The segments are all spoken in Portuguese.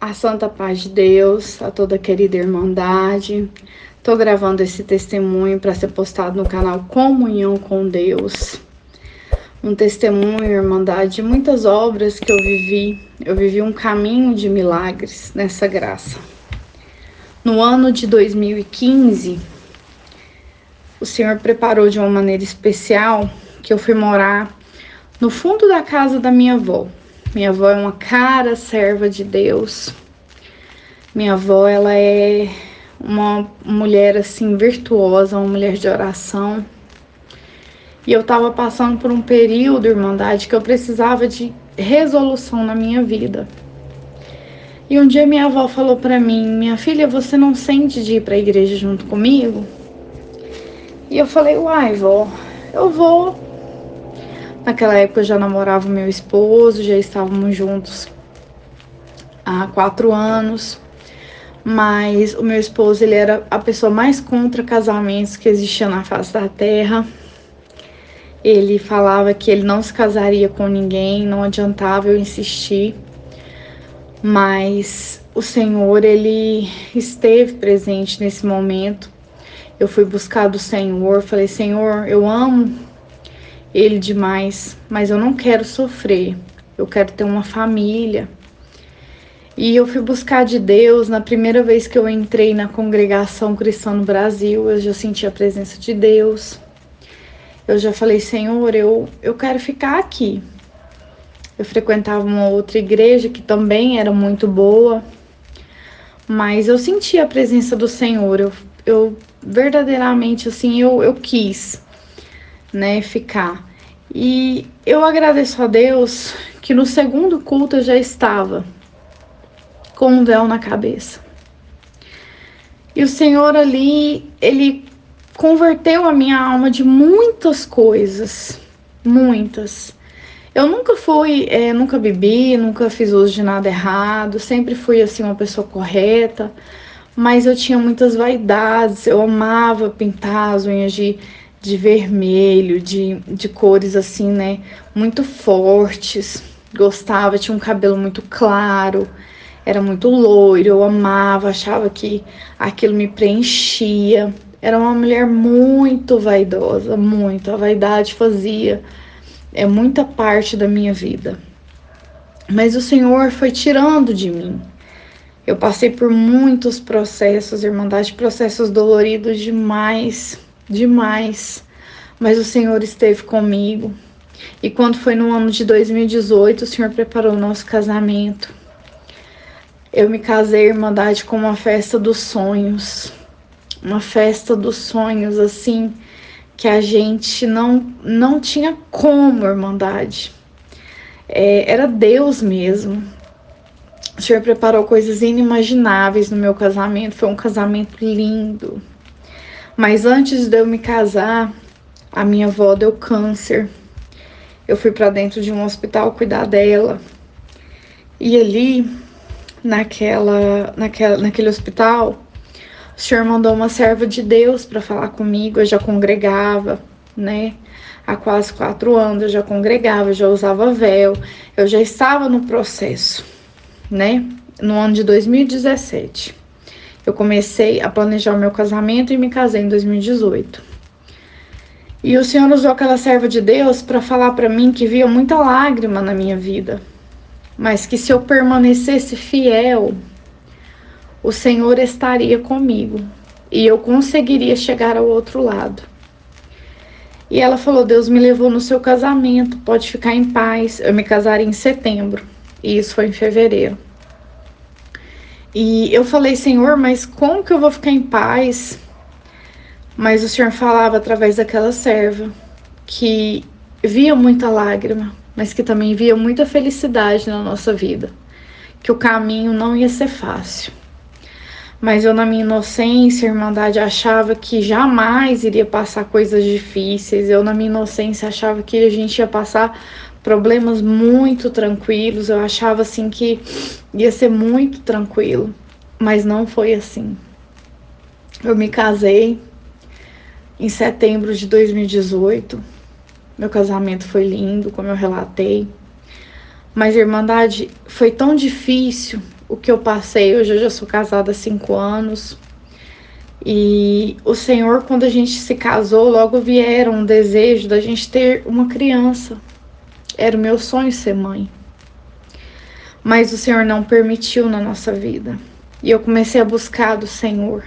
A santa paz de Deus, a toda querida Irmandade. Tô gravando esse testemunho para ser postado no canal Comunhão com Deus. Um testemunho, Irmandade, de muitas obras que eu vivi. Eu vivi um caminho de milagres nessa graça. No ano de 2015, o Senhor preparou de uma maneira especial que eu fui morar no fundo da casa da minha avó. Minha avó é uma cara serva de Deus. Minha avó, ela é uma mulher assim virtuosa, uma mulher de oração. E eu estava passando por um período, Irmandade, que eu precisava de resolução na minha vida. E um dia minha avó falou para mim: minha filha, você não sente de ir para a igreja junto comigo? E eu falei: uai, vó, eu vou. Naquela época eu já namorava o meu esposo, já estávamos juntos há 4 anos. Mas o meu esposo, ele era a pessoa mais contra casamentos que existia na face da terra. Ele falava que ele não se casaria com ninguém, não adiantava eu insistir. Mas o Senhor, ele esteve presente nesse momento. Eu fui buscar do Senhor, falei: Senhor, eu amo ele demais, mas eu não quero sofrer, eu quero ter uma família. E eu fui buscar de Deus. Na primeira vez que eu entrei na congregação cristã no Brasil, eu já senti a presença de Deus. Eu já falei: Senhor, eu quero ficar aqui. Eu frequentava uma outra igreja que também era muito boa, mas eu senti a presença do Senhor. Eu verdadeiramente, assim, eu quis, né, ficar. E eu agradeço a Deus que no segundo culto eu já estava com um véu na cabeça. E o Senhor ali, ele converteu a minha alma de muitas coisas, muitas. Eu nunca fui, nunca bebi, nunca fiz uso de nada errado, sempre fui assim uma pessoa correta, mas eu tinha muitas vaidades. Eu amava pintar as unhas de vermelho, de cores assim, né, muito fortes. Gostava, tinha um cabelo muito claro, era muito loiro, eu amava, achava que aquilo me preenchia. Era uma mulher muito vaidosa, muito. A vaidade fazia muita parte da minha vida. Mas o Senhor foi tirando de mim. Eu passei por muitos processos, Irmandade, processos doloridos demais, demais. Mas o Senhor esteve comigo. E quando foi no ano de 2018, o Senhor preparou o nosso casamento. Eu me casei, Irmandade, com uma festa dos sonhos. Uma festa dos sonhos, assim, que a gente não tinha como, Irmandade. Era Deus mesmo. O Senhor preparou coisas inimagináveis no meu casamento. Foi um casamento lindo. Mas antes de eu me casar, a minha avó deu câncer. Eu fui para dentro de um hospital cuidar dela. E ali, naquele hospital, o Senhor mandou uma serva de Deus para falar comigo. Eu já congregava, né? Há quase 4 anos eu já congregava, já usava véu. Eu já estava no processo, né? No ano de 2017. Eu comecei a planejar o meu casamento e me casei em 2018. E o Senhor usou aquela serva de Deus para falar para mim que via muita lágrima na minha vida, mas que se eu permanecesse fiel, o Senhor estaria comigo e eu conseguiria chegar ao outro lado. E ela falou: Deus me levou no seu casamento, pode ficar em paz. Eu me casaria em setembro e isso foi em fevereiro. E eu falei: Senhor, mas como que eu vou ficar em paz? Mas o Senhor falava através daquela serva que via muita lágrima, mas que também via muita felicidade na nossa vida, que o caminho não ia ser fácil. Mas eu, na minha inocência, Irmandade, achava que jamais iria passar coisas difíceis. Eu, na minha inocência, achava que a gente ia passar problemas muito tranquilos. Eu achava assim que ia ser muito tranquilo, mas não foi assim. Eu me casei em setembro de 2018. Meu casamento foi lindo, como eu relatei. Mas, Irmandade, foi tão difícil. o que eu passei. Hoje eu já sou casada há 5 anos. E o Senhor, quando a gente se casou, logo vieram um desejo da gente ter uma criança. Era o meu sonho ser mãe. Mas o Senhor não permitiu na nossa vida. E eu comecei a buscar do Senhor.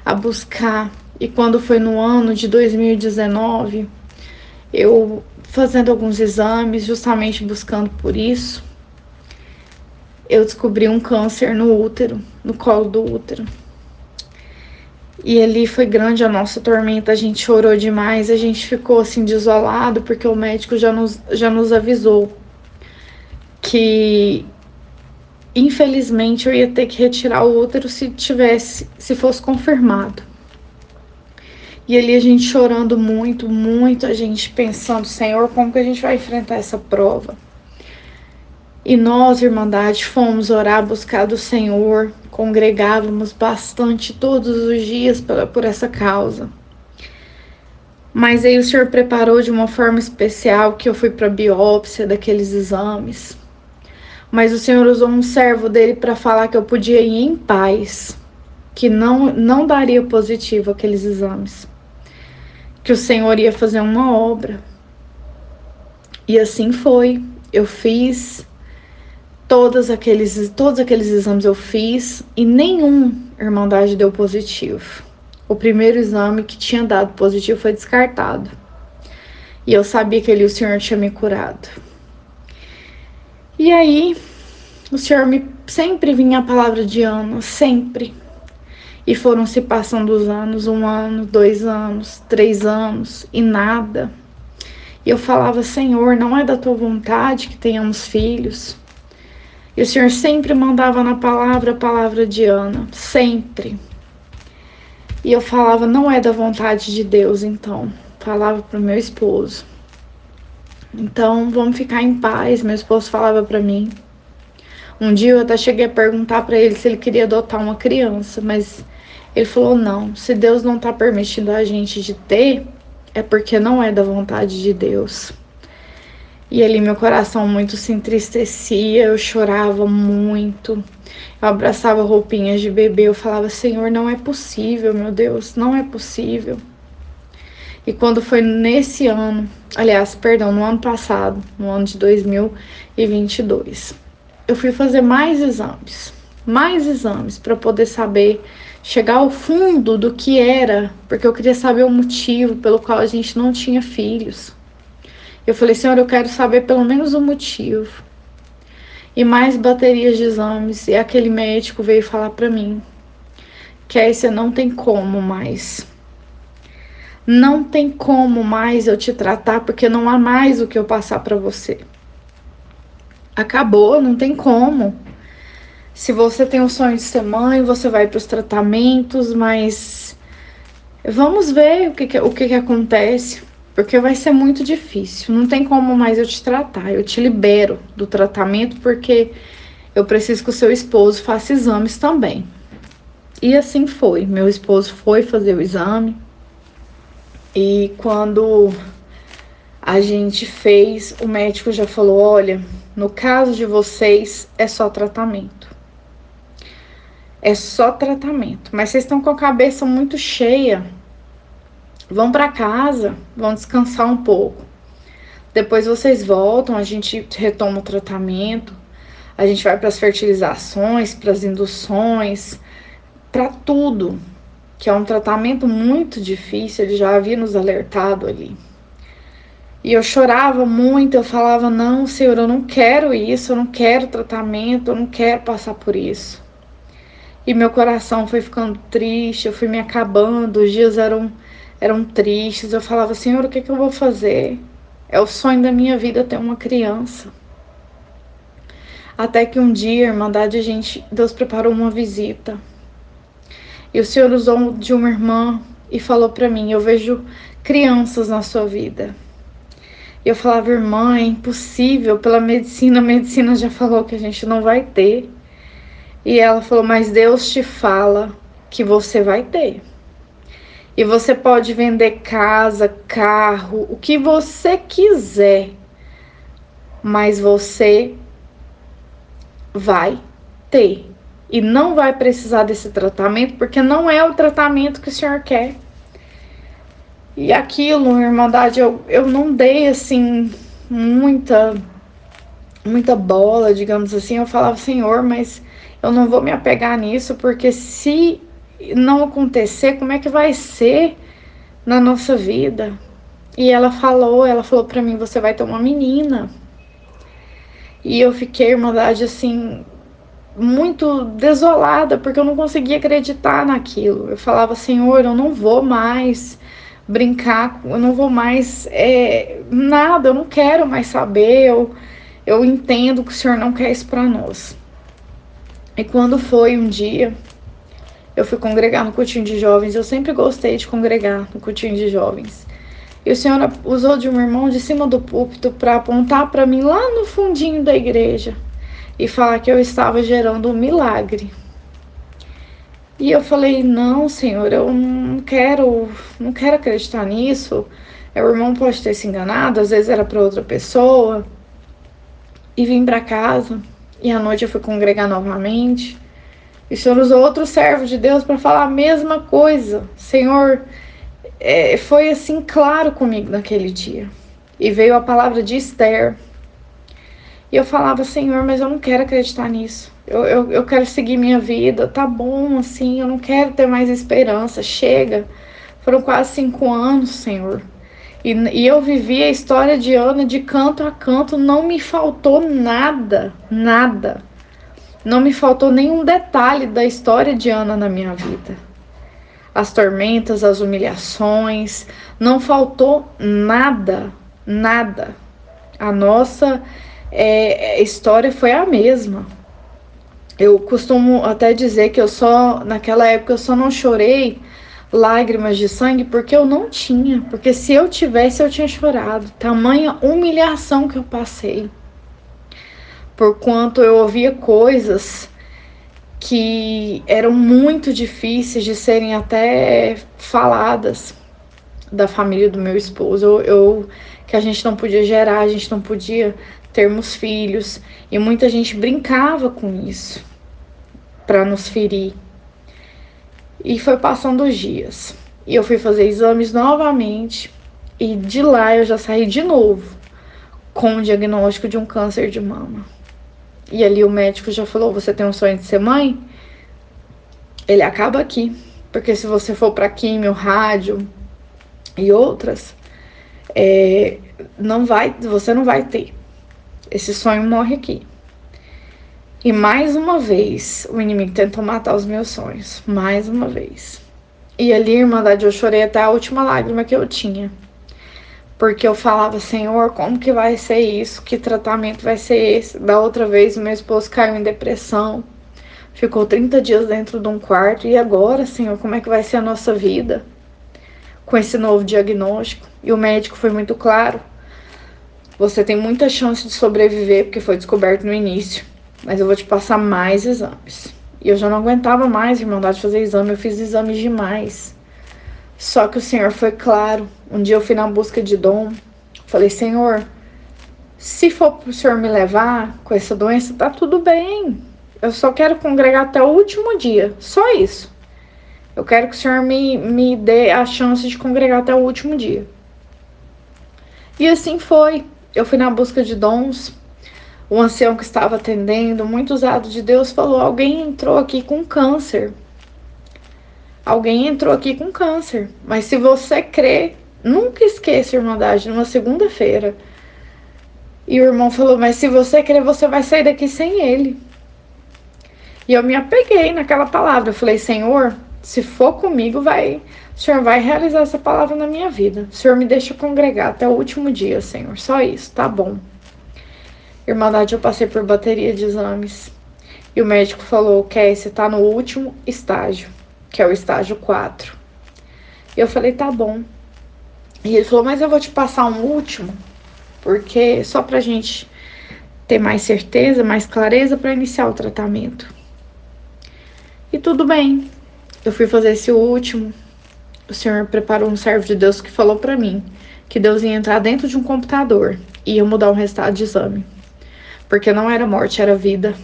A buscar. E quando foi no ano de 2019, eu fazendo alguns exames, justamente buscando por isso, eu descobri um câncer no útero, no colo do útero. E ali foi grande a nossa tormenta, a gente chorou demais, a gente ficou assim desolado, porque o médico já nos avisou que infelizmente eu ia ter que retirar o útero se fosse confirmado. E ali a gente chorando muito, muito, a gente pensando, Senhor, como que a gente vai enfrentar essa prova? E nós, Irmandade, fomos orar, buscar do Senhor, congregávamos bastante todos os dias por essa causa. Mas aí o Senhor preparou de uma forma especial que eu fui para biópsia daqueles exames. Mas o Senhor usou um servo dele para falar que eu podia ir em paz, que não daria positivo aqueles exames, que o Senhor ia fazer uma obra. E assim foi. Eu fiz todos aqueles exames eu fiz e nenhum, Irmandade, deu positivo. O primeiro exame que tinha dado positivo foi descartado. E eu sabia que o Senhor tinha me curado. E aí, o Senhor sempre vinha a palavra de Ana, sempre. E foram se passando os anos, 1 ano, 2 anos, 3 anos, e nada. E eu falava, Senhor, não é da tua vontade que tenhamos filhos? E o Senhor sempre mandava na palavra a palavra de Ana, sempre. E eu falava, não é da vontade de Deus, então. Falava para o meu esposo. Então, vamos ficar em paz. Meu esposo falava para mim. Um dia eu até cheguei a perguntar para ele se ele queria adotar uma criança, mas ele falou, não, se Deus não está permitindo a gente de ter, é porque não é da vontade de Deus. E ali meu coração muito se entristecia, eu chorava muito, eu abraçava roupinhas de bebê, eu falava, Senhor, não é possível, meu Deus, não é possível. E quando foi nesse ano, aliás, perdão, no ano passado, no ano de 2022, eu fui fazer mais exames para poder saber, chegar ao fundo do que era, porque eu queria saber o motivo pelo qual a gente não tinha filhos. Eu falei, Senhor, eu quero saber pelo menos o motivo. E mais baterias de exames. E aquele médico veio falar para mim que aí você não tem como mais. Não tem como mais eu te tratar, porque não há mais o que eu passar para você. Acabou, não tem como. Se você tem o sonho de ser mãe, você vai para os tratamentos, mas vamos ver o que acontece. Porque vai ser muito difícil, não tem como mais eu te tratar, eu te libero do tratamento porque eu preciso que o seu esposo faça exames também. E assim foi, meu esposo foi fazer o exame e quando a gente fez, o médico já falou, olha, no caso de vocês é só tratamento. É só tratamento, mas vocês estão com a cabeça muito cheia. Vão para casa, vão descansar um pouco. Depois vocês voltam, a gente retoma o tratamento, a gente vai para as fertilizações, para as induções, para tudo, que é um tratamento muito difícil, ele já havia nos alertado ali. E eu chorava muito, eu falava, não, Senhor, eu não quero isso, eu não quero tratamento, eu não quero passar por isso. E meu coração foi ficando triste, eu fui me acabando, os dias eram tristes, eu falava, Senhor, o que eu vou fazer? É o sonho da minha vida ter uma criança. Até que um dia, Irmandade, Deus preparou uma visita. E o Senhor usou de uma irmã e falou para mim, eu vejo crianças na sua vida. E eu falava, irmã, é impossível, pela medicina, a medicina já falou que a gente não vai ter. E ela falou, mas Deus te fala que você vai ter. E você pode vender casa, carro, o que você quiser, mas você vai ter e não vai precisar desse tratamento, porque não é o tratamento que o Senhor quer. E aquilo, Irmandade, eu não dei, assim, muita bola, digamos assim. Eu falava, Senhor, mas eu não vou me apegar nisso, porque se não acontecer, como é que vai ser na nossa vida? E ela falou pra mim, você vai ter uma menina. E eu fiquei, Irmandade, assim, muito desolada, porque eu não conseguia acreditar naquilo. Eu falava, Senhor, eu não vou mais brincar, eu não vou mais nada, eu não quero mais saber, eu entendo que o Senhor não quer isso para nós. E quando foi um dia, eu fui congregar no cultinho de jovens. Eu sempre gostei de congregar no cultinho de jovens. E o Senhor usou de um irmão de cima do púlpito para apontar para mim lá no fundinho da igreja e falar que eu estava gerando um milagre. E eu falei, não, Senhor, eu não quero acreditar nisso. O irmão pode ter se enganado, às vezes era para outra pessoa. E vim para casa, e à noite eu fui congregar novamente. E o Senhor usou outro servo de Deus para falar a mesma coisa. Senhor, foi assim claro comigo naquele dia. E veio a palavra de Esther. E eu falava, Senhor, mas eu não quero acreditar nisso. Eu quero seguir minha vida, tá bom, assim, eu não quero ter mais esperança, chega. Foram quase 5 anos, Senhor. E eu vivi a história de Ana de canto a canto, não me faltou nada, nada. Não me faltou nenhum detalhe da história de Ana na minha vida. As tormentas, as humilhações, não faltou nada, nada. A nossa história foi a mesma. Eu costumo até dizer que naquela época eu só não chorei lágrimas de sangue porque eu não tinha, porque se eu tivesse eu tinha chorado. Tamanha humilhação que eu passei. Por quanto eu ouvia coisas que eram muito difíceis de serem até faladas da família do meu esposo. Que a gente não podia gerar, a gente não podia termos filhos. E muita gente brincava com isso para nos ferir. E foi passando os dias. E eu fui fazer exames novamente. E de lá eu já saí de novo com o diagnóstico de um câncer de mama. E ali o médico já falou, você tem um sonho de ser mãe? Ele acaba aqui. Porque se você for para químio, rádio e outras, você não vai ter. Esse sonho morre aqui. E mais uma vez, o inimigo tentou matar os meus sonhos. Mais uma vez. E ali, Irmandade, eu chorei até a última lágrima que eu tinha. Porque eu falava, Senhor, como que vai ser isso? Que tratamento vai ser esse? Da outra vez, meu esposo caiu em depressão. Ficou 30 dias dentro de um quarto. E agora, Senhor, como é que vai ser a nossa vida? Com esse novo diagnóstico. E o médico foi muito claro. Você tem muita chance de sobreviver, porque foi descoberto no início. Mas eu vou te passar mais exames. E eu já não aguentava mais, Irmandade, fazer exame. Eu fiz exames demais. Só que o Senhor foi claro. Um dia eu fui na busca de dom. Falei, Senhor, se for pro Senhor me levar com essa doença, tá tudo bem. Eu só quero congregar até o último dia. Só isso. Eu quero que o Senhor me dê a chance de congregar até o último dia. E assim foi. Eu fui na busca de dons. O ancião que estava atendendo, muito usado de Deus, falou, alguém entrou aqui com câncer. Alguém entrou aqui com câncer. Mas se você crer, nunca esqueça, Irmandade, numa segunda-feira. E o irmão falou, mas se você crer, você vai sair daqui sem ele. E eu me apeguei naquela palavra. Eu falei, Senhor, se for comigo, o Senhor vai realizar essa palavra na minha vida. O Senhor me deixa congregar até o último dia, Senhor. Só isso, tá bom. Irmandade, eu passei por bateria de exames. E o médico falou, Kéi, você tá no último estágio, que é o estágio 4. E eu falei, tá bom. E ele falou, mas eu vou te passar um último, porque só pra gente ter mais certeza, mais clareza para iniciar o tratamento. E tudo bem. Eu fui fazer esse último. O Senhor preparou um servo de Deus que falou pra mim que Deus ia entrar dentro de um computador e ia mudar o resultado de exame. Porque não era morte, era vida.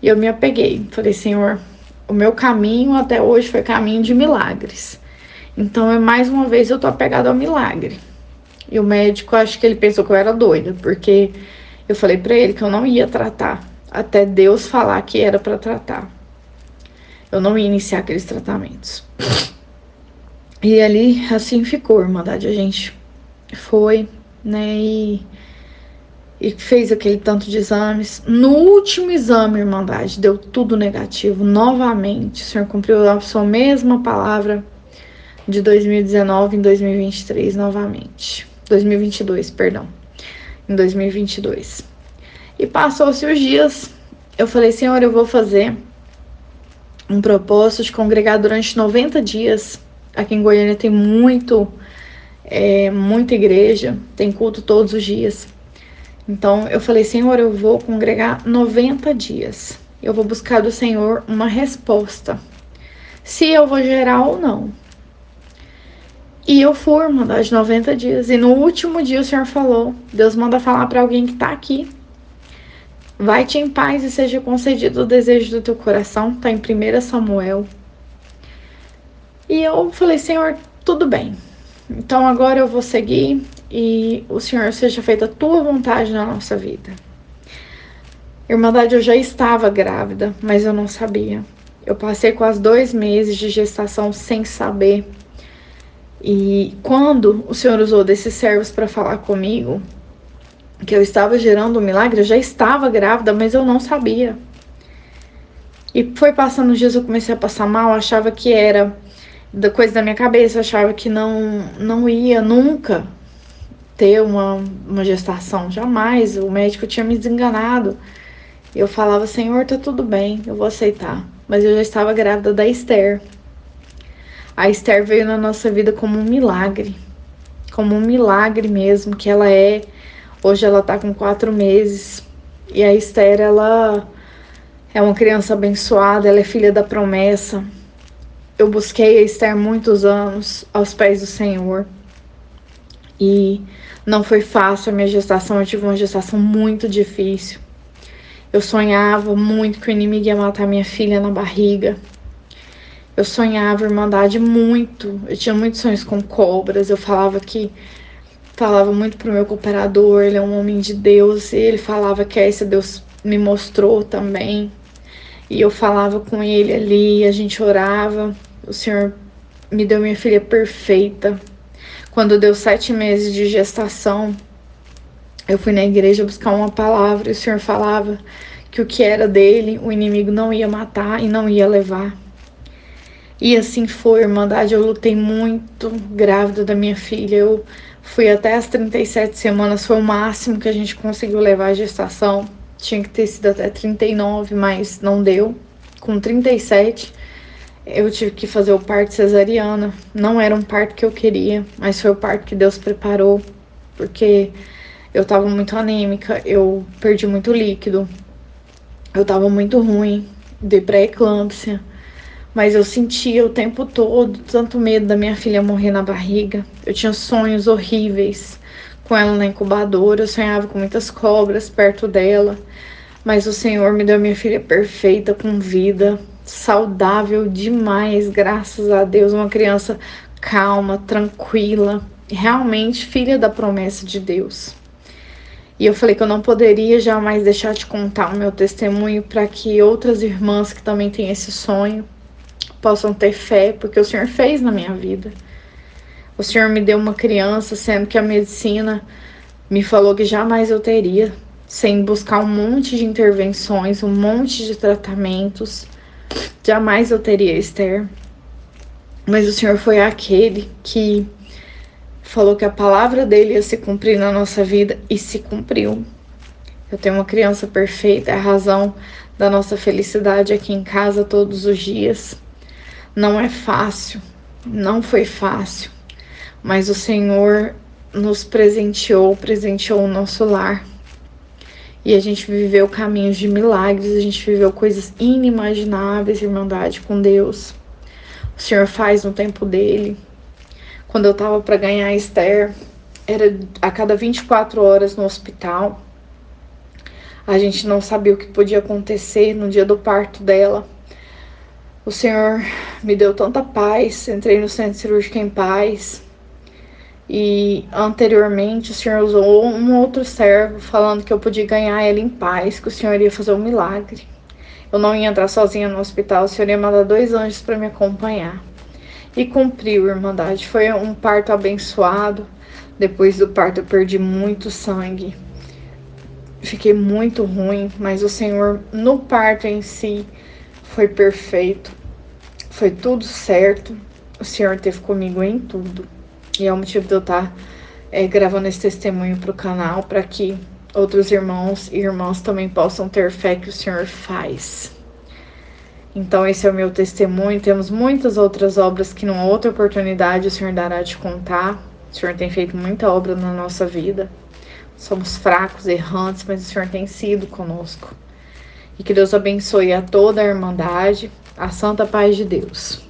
E eu me apeguei. Falei, Senhor, o meu caminho até hoje foi caminho de milagres. Então, mais uma vez, eu tô apegada ao milagre. E o médico, acho que ele pensou que eu era doida, porque eu falei pra ele que eu não ia tratar, até Deus falar que era pra tratar. Eu não ia iniciar aqueles tratamentos. E ali, assim ficou, Irmandade. A gente foi, né, e fez aquele tanto de exames. No último exame, Irmandade, deu tudo negativo novamente. O Senhor cumpriu a sua mesma palavra de 2019 em 2023 novamente. 2022, perdão. Em 2022. E passou-se os dias. Eu falei, Senhor, eu vou fazer um propósito de congregar durante 90 dias. Aqui em Goiânia tem muita igreja, tem culto todos os dias. Então eu falei, Senhor, eu vou congregar 90 dias. Eu vou buscar do Senhor uma resposta, se eu vou gerar ou não. E eu fui, mandar de 90 dias. E no último dia o Senhor falou, Deus manda falar para alguém que tá aqui. Vai-te em paz e seja concedido o desejo do teu coração. Tá em 1 Samuel. E eu falei, Senhor, tudo bem. Então agora eu vou seguir e o Senhor seja feita a tua vontade na nossa vida. Irmandade, eu já estava grávida, mas eu não sabia. Eu passei quase 2 meses de gestação sem saber. E quando o Senhor usou desses servos para falar comigo, que eu estava gerando um milagre, eu já estava grávida, mas eu não sabia. E foi passando os dias, eu comecei a passar mal, achava que era da coisa da minha cabeça, achava que não ia nunca ter uma gestação, jamais. O médico tinha me desenganado. Eu falava, Senhor, tá tudo bem, eu vou aceitar. Mas eu já estava grávida da Esther. A Esther veio na nossa vida como um milagre mesmo, que ela é. Hoje ela tá com 4 meses. E a Esther, ela é uma criança abençoada, ela é filha da promessa. Eu busquei a Esther muitos anos aos pés do Senhor. E não foi fácil a minha gestação, eu tive uma gestação muito difícil. Eu sonhava muito que o inimigo ia matar minha filha na barriga. Eu sonhava, Irmandade, muito. Eu tinha muitos sonhos com cobras. Eu falava muito pro meu cooperador, ele é um homem de Deus. E ele falava que esse Deus me mostrou também. E eu falava com ele ali, a gente orava. O Senhor me deu minha filha perfeita. Quando deu 7 meses de gestação, eu fui na igreja buscar uma palavra e o Senhor falava que o que era dele, o inimigo não ia matar e não ia levar. E assim foi, Irmandade, eu lutei muito grávida da minha filha. Eu fui até as 37 semanas, foi o máximo que a gente conseguiu levar a gestação. Tinha que ter sido até 39, mas não deu. Com 37, eu tive que fazer o parto cesariana. Não era um parto que eu queria, mas foi o parto que Deus preparou, porque eu tava muito anêmica, eu perdi muito líquido, eu tava muito ruim, de pré-eclâmpsia, mas eu sentia o tempo todo tanto medo da minha filha morrer na barriga. Eu tinha sonhos horríveis com ela na incubadora, eu sonhava com muitas cobras perto dela, mas o Senhor me deu minha filha perfeita, com vida, saudável demais, graças a Deus, uma criança calma, tranquila, realmente filha da promessa de Deus. E eu falei que eu não poderia jamais deixar de contar o meu testemunho para que outras irmãs que também têm esse sonho possam ter fé, porque o Senhor fez na minha vida. O Senhor me deu uma criança, sendo que a medicina me falou que jamais eu teria, sem buscar um monte de intervenções, um monte de tratamentos. Jamais eu teria, Esther. Mas o Senhor foi aquele que falou que a palavra dele ia se cumprir na nossa vida e se cumpriu. Eu tenho uma criança perfeita, é a razão da nossa felicidade aqui em casa todos os dias. Não é fácil, não foi fácil, mas o Senhor nos presenteou o nosso lar. E a gente viveu caminhos de milagres, a gente viveu coisas inimagináveis, Irmandade, com Deus. O Senhor faz no tempo dele. Quando eu tava para ganhar a Esther, era a cada 24 horas no hospital. A gente não sabia o que podia acontecer no dia do parto dela. O Senhor me deu tanta paz, entrei no centro cirúrgico em paz. E anteriormente o Senhor usou um outro servo falando que eu podia ganhar ela em paz, que o Senhor ia fazer um milagre. Eu não ia entrar sozinha no hospital, o Senhor ia mandar 2 anjos para me acompanhar. E cumpriu, Irmandade. Foi um parto abençoado. Depois do parto eu perdi muito sangue. Fiquei muito ruim, mas o Senhor no parto em si foi perfeito. Foi tudo certo. O Senhor esteve comigo em tudo. E é o motivo de eu estar gravando esse testemunho para o canal, para que outros irmãos e irmãs também possam ter fé que o Senhor faz. Então esse é o meu testemunho. Temos muitas outras obras que numa outra oportunidade o Senhor dará de contar. O Senhor tem feito muita obra na nossa vida. Somos fracos, errantes, mas o Senhor tem sido conosco. E que Deus abençoe a toda a Irmandade, a santa paz de Deus.